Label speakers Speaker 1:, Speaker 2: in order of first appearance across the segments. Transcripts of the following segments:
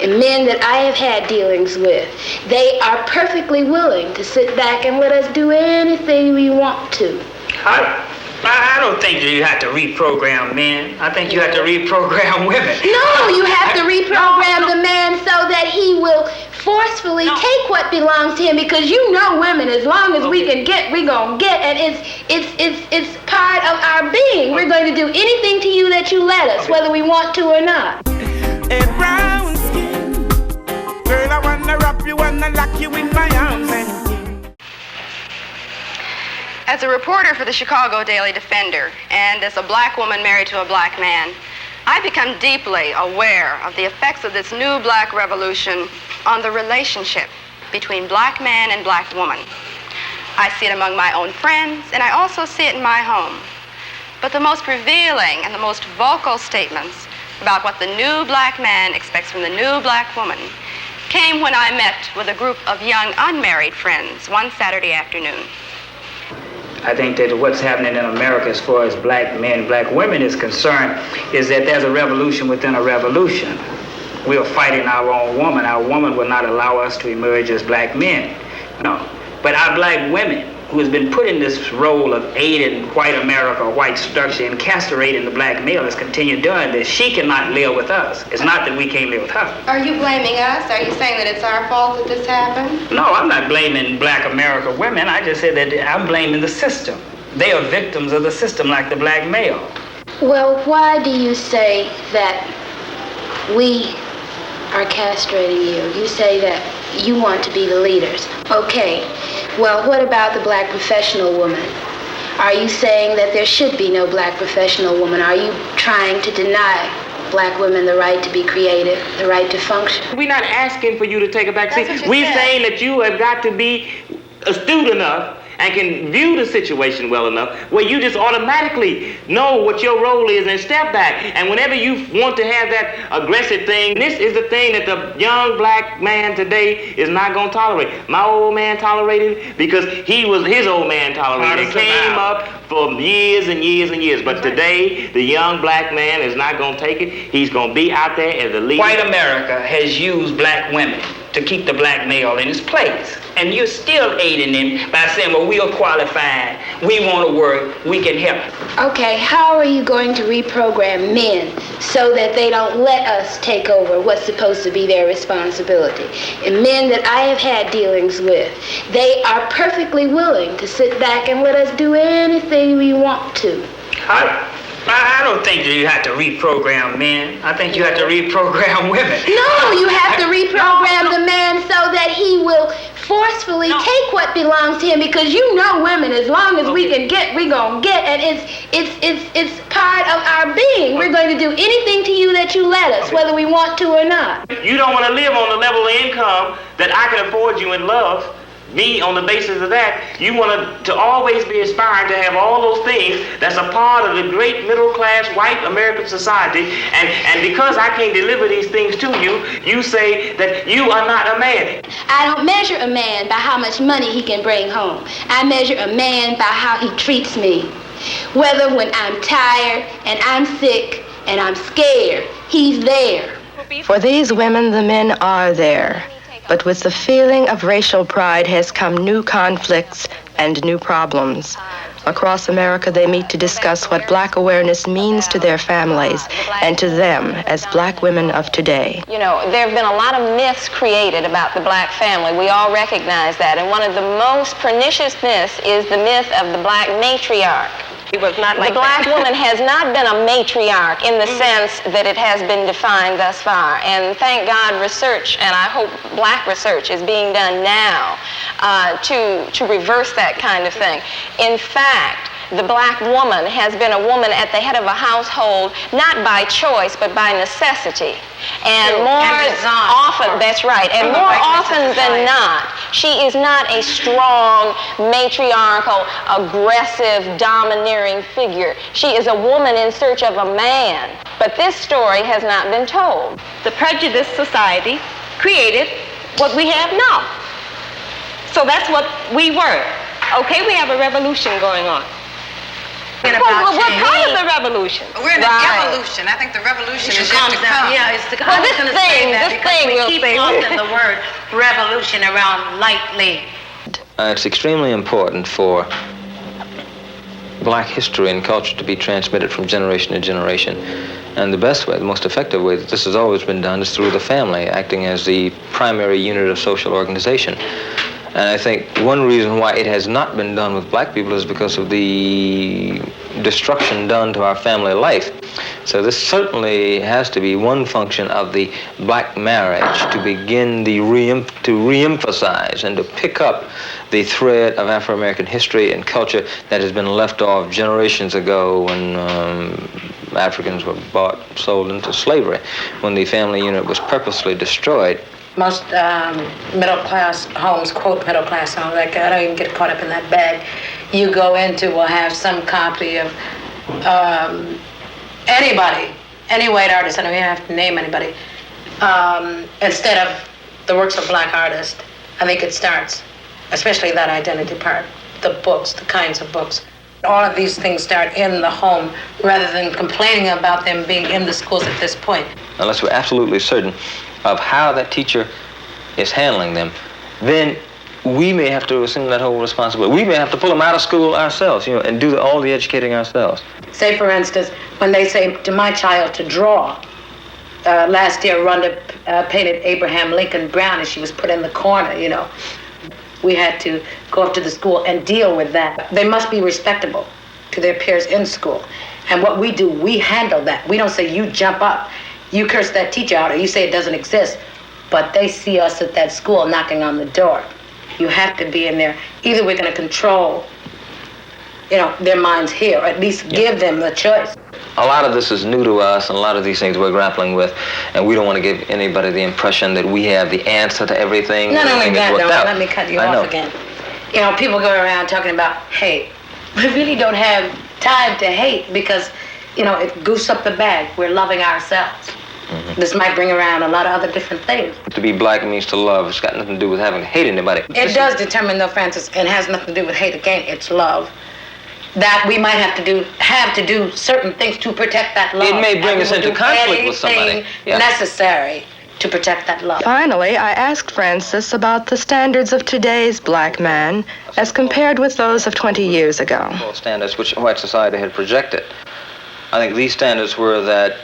Speaker 1: and men that I have had dealings with, they are perfectly willing to sit back and let us do anything we want to.
Speaker 2: I don't think that you have to reprogram men. I think you have to reprogram women.
Speaker 1: No, you have to reprogram the man so that he will forcefully take what belongs to him, because you know women, as long as we can get, we're going to get, and it's part of our being. We're going to do anything to you that you let us, whether we want to or not.
Speaker 3: A brown skin, girl, I wanna wrap you, wanna lock you in my arms and
Speaker 4: As a reporter for the Chicago Daily Defender, and as a black woman married to a black man, I've become deeply aware of the effects of this new black revolution on the relationship between black man and black woman. I see it among my own friends, and I also see it in my home. But the most revealing and the most vocal statements about what the new black man expects from the new black woman came when I met with a group of young unmarried friends one Saturday afternoon.
Speaker 2: I think that what's happening in America as far as black men, black women is concerned is that there's a revolution within a revolution. We are fighting our own woman. Our woman will not allow us to emerge as black men. No. But our black women, who has been put in this role of aiding white America, white structure, and castrating the black male, has continued doing this. She cannot live with us. It's not that we can't live with her.
Speaker 4: Are you blaming us? Are you saying that it's our fault that this happened?
Speaker 2: No, I'm not blaming black America women. I just said that I'm blaming the system. They are victims of the system like the black male.
Speaker 1: Well, why do you say that we are castrating you? You say that you want to be the leaders. Okay, well, what about the black professional woman? Are you saying that there should be no black professional woman? Are you trying to deny black women the right to be creative, the right to function?
Speaker 5: We're not asking for you to take a back seat.
Speaker 4: We're
Speaker 5: saying that you have got to be astute enough and can view the situation well enough where you just automatically know what your role is and step back. And whenever you want to have that aggressive thing, this is the thing that the young black man today is not going to tolerate. My old man tolerated it because his old man tolerated it. It came up for years and years and years. But today, the young black man is not going to take it. He's going to be out there as a leader.
Speaker 2: White America has used black women to keep the black male in his place. And you're still aiding him by saying, well, we are qualified, we want to work, we can help.
Speaker 1: Okay, how are you going to reprogram men so that they don't let us take over what's supposed to be their responsibility? And men that I have had dealings with, they are perfectly willing to sit back and let us do anything we want to.
Speaker 2: I don't think that you have to reprogram men. I think you have to reprogram women.
Speaker 1: No, you have to reprogram the man so that he will forcefully take what belongs to him, because you know women, as long as we can get, we're going to get, and it's part of our being. We're going to do anything to you that you let us, whether we want to or not.
Speaker 5: You don't want to live on the level of income that I can afford you in love. Me, on the basis of that, you want to always be aspiring to have all those things that's a part of the great middle-class white American society, and because I can't deliver these things to you, you say that you are not a man.
Speaker 1: I don't measure a man by how much money he can bring home. I measure a man by how he treats me. Whether when I'm tired and I'm sick and I'm scared, he's there.
Speaker 6: For these women, the men are there. But with the feeling of racial pride has come new conflicts and new problems. Across America, they meet to discuss what black awareness means to their families and to them as black women of today.
Speaker 7: You know, there have been a lot of myths created about the black family. We all recognize that. And one of the most pernicious myths is the myth of the black matriarch.
Speaker 6: It was not like
Speaker 7: the black woman has not been a matriarch in the sense that it has been defined thus far. And thank God research, and I hope black research, is being done now to reverse that kind of thing. In fact, the black woman has been a woman at the head of a household, not by choice, but by necessity. And more often, that's right, and more often than not, she is not a strong, matriarchal, aggressive, domineering figure. She is a woman in search of a man. But this story has not been told.
Speaker 6: The prejudiced society created what we have now. So that's what we were. Okay, we have a revolution going on.
Speaker 7: Well, we're part of the revolution.
Speaker 8: We're in an evolution. I think the revolution is yet to come.
Speaker 9: Yeah, it's the
Speaker 7: Well, this thing
Speaker 9: we
Speaker 7: will
Speaker 9: keep
Speaker 7: stay.
Speaker 9: tossing the word revolution around lightly.
Speaker 10: It's extremely important for black history and culture to be transmitted from generation to generation. And the best way, the most effective way that this has always been done is through the family, acting as the primary unit of social organization. And I think one reason why it has not been done with black people is because of the destruction done to our family life. So this certainly has to be one function of the black marriage, to begin to reemphasize and to pick up the thread of Afro-American history and culture that has been left off generations ago when Africans were sold into slavery, when the family unit was purposely destroyed.
Speaker 9: Most middle-class homes, quote middle-class homes, like I don't even get caught up in that bag, you go into will have some copy of anybody, any white artist, I don't even have to name anybody, instead of the works of black artists. I think it starts, especially that identity part, the books, the kinds of books. All of these things start in the home rather than complaining about them being in the schools at this point. Unless we're absolutely certain of how that teacher is handling them, then we may have to assume that whole responsibility. We may have to pull them out of school ourselves, and do all the educating ourselves. Say, for instance, when they say to my child to draw, last year Rhonda painted Abraham Lincoln Brown and she was put in the corner, We had to go up to the school and deal with that. They must be respectable to their peers in school. And what we do, we handle that. We don't say, you jump up, you curse that teacher out, or you say it doesn't exist. But they see us at that school knocking on the door. You have to be in there. Either we're going to control, their minds here, or at least give them the choice. A lot of this is new to us, and a lot of these things we're grappling with, and we don't want to give anybody the impression that we have the answer to everything. Not only that, let me cut you off again. People go around talking about hate. We really don't have time to hate because, it goofs up the bag. We're loving ourselves. Mm-hmm. This might bring around a lot of other different things. To be black means to love. It's got nothing to do with having to hate anybody. It does determine, though, Francis, and has nothing to do with hate again. It's love. That we might have to do certain things to protect that love. It may bring us into conflict with somebody. Necessary to protect that love.
Speaker 6: Finally, I asked Francis about the standards of today's black man as compared with those of 20 years ago.
Speaker 10: Standards which white society had projected. I think these standards were that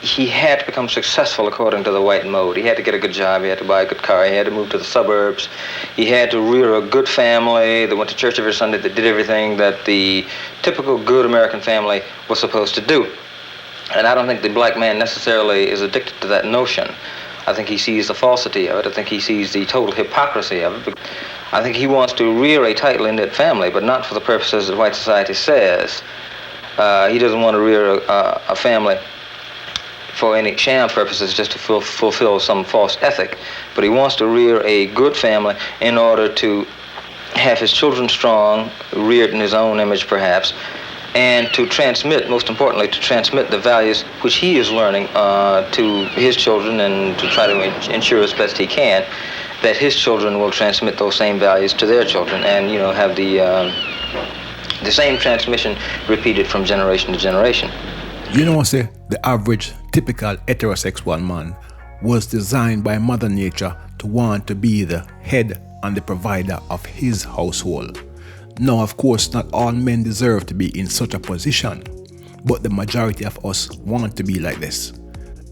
Speaker 10: he had to become successful according to the white mode. He had to get a good job, he had to buy a good car, he had to move to the suburbs, he had to rear a good family that went to church every Sunday, that did everything that the typical good American family was supposed to do. And I don't think the black man necessarily is addicted to that notion. I think he sees the falsity of it. I think he sees the total hypocrisy of it. I think he wants to rear a tightly knit family, but not for the purposes that white society says. He doesn't want to rear a family for any sham purposes, just to fulfill some false ethic. But he wants to rear a good family in order to have his children strong, reared in his own image perhaps, and to transmit, most importantly, to transmit the values which he is learning to his children, and to try to ensure as best he can that his children will transmit those same values to their children, and have the same transmission repeated from generation to generation.
Speaker 11: Say the average typical heterosexual man was designed by Mother Nature to want to be the head and the provider of his household. Now, of course, not all men deserve to be in such a position, but the majority of us want to be like this.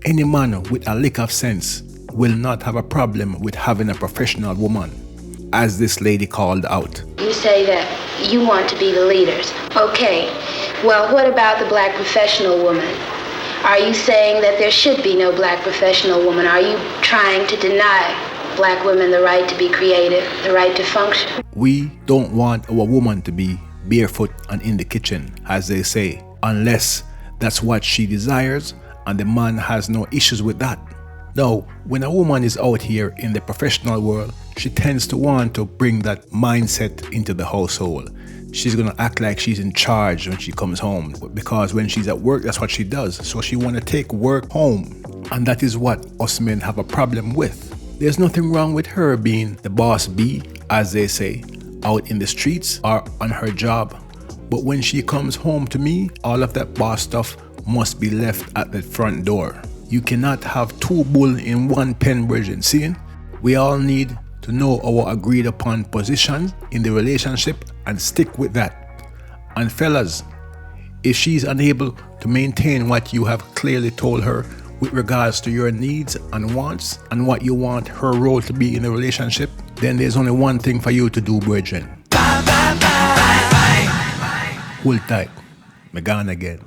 Speaker 11: Any man with a lick of sense will not have a problem with having a professional woman, as this lady called out.
Speaker 1: You say that you want to be the leaders. Okay, well, what about the black professional woman? Are you saying that there should be no black professional woman? Are you trying to deny black women the right to be creative, the right to function?
Speaker 11: We don't want our woman to be barefoot and in the kitchen, as they say, unless that's what she desires and the man has no issues with that. Now, when a woman is out here in the professional world, she tends to want to bring that mindset into the household. She's going to act like she's in charge when she comes home, because when she's at work, that's what she does. So she want to take work home. And that is what us men have a problem with. There's nothing wrong with her being the boss bee, as they say, out in the streets or on her job. But when she comes home to me, all of that boss stuff must be left at the front door. You cannot have two bulls in one pen, brethren. See? We all need to know our agreed upon positions in the relationship and stick with that. And fellas, if she's unable to maintain what you have clearly told her with regards to your needs and wants and what you want her role to be in the relationship, then there's only one thing for you to do, brethren. Bye, bye, bye, bye, bye. Hold tight. Me gone again.